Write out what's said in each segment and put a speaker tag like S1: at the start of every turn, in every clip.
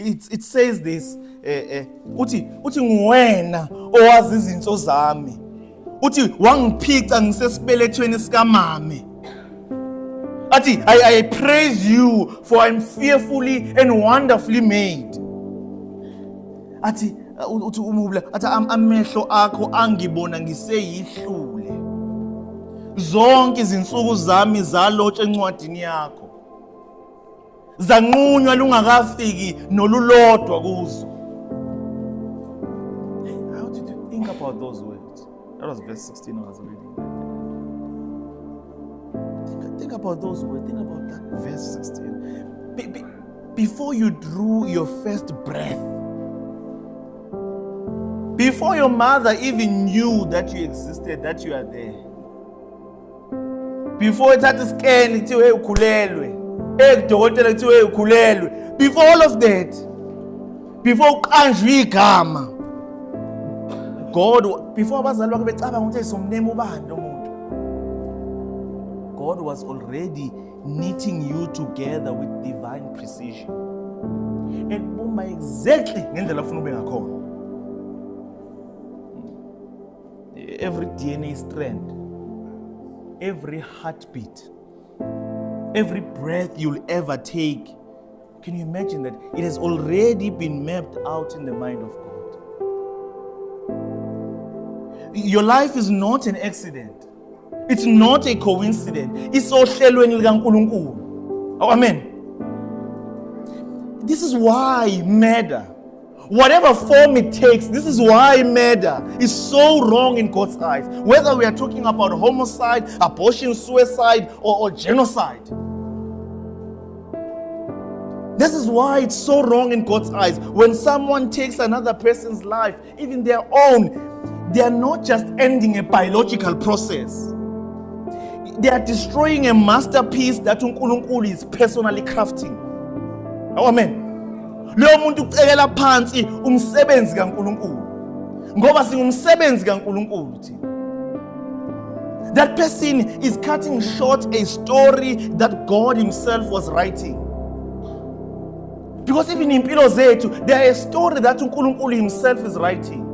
S1: it says this, uthi nguwena owazi izinto zami. Uthi wangiphica ngisesibelethweni sikamame. Athi I praise you for I'm fearfully and wonderfully made. Athi uthi umubula athi amehlo akho angibona ngiseyihlule. Zonke izinsuku zami zalotshwe encwadini yakho. Zanqunywa lungakafiki nolulodwa kuzo. How did you think about those words? That was verse 16 I was reading. Think about those words. Think about that verse 16. Before you drew your first breath, before your mother even knew that you existed, that you are there, before ithatha iscan kuthiwe ukhulelwe, ekudokotela kuthiwe ukhulelwe, before all of that, before uqanjwe igama, God, before abazali bakhe becabanga ukuthi somname ubani lo muntu, God was already knitting you together with divine precision. And uma exactly ngendlela afuna ube ngakhona. Every DNA strand, every heartbeat, every breath you'll ever take, can you imagine that it has already been mapped out in the mind of God? Your life is not an accident. It's not a coincidence. It's ohlelweni likaNkulunkulu. Oh, amen. This is why murder, whatever form it takes, this is why murder is so wrong in God's eyes. Whether we are talking about homicide, abortion, suicide, or genocide. This is why it's so wrong in God's eyes. When someone takes another person's life, even their own, they are not just ending a biological process. They are destroying a masterpiece that uNkulunkulu is personally crafting. Oh, amen. Leyo muntu ucekela phansi umsebenzi kaNkulunkulu. Ngoba singumsebenzi kaNkulunkulu thina. That person is cutting short a story that God himself was writing. Because even in impilo zethu, there is a story that uNkulunkulu himself is writing.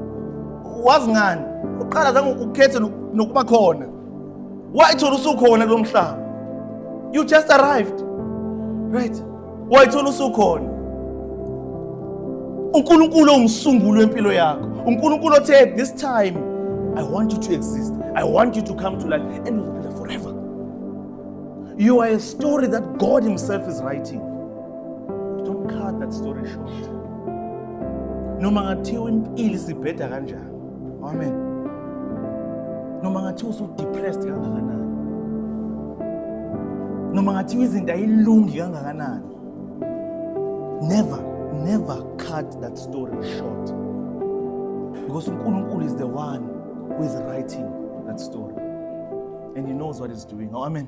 S1: Wazi ngani? Uqala zange ukhethe nokuba khona. Wayithola usukhona lo mhlaba. You just arrived. Right? Wayithola usukhona. uNkulunkulu umsunguli wempilo yakho. uNkulunkulu othe this time I want you to exist. I want you to come to life and you'll be there forever. You are a story that God himself is writing. Don't cut that story short. Noma ngathiwa impilo isibheda kanjani. Amen. Noma ngathiwa usu-depressed kangakanani. Noma ngathiwa izinto ayilungi kangakanani. Never cut that story short. Because uNkulunkulu is the one who is writing that story. And he knows what he's doing. Amen.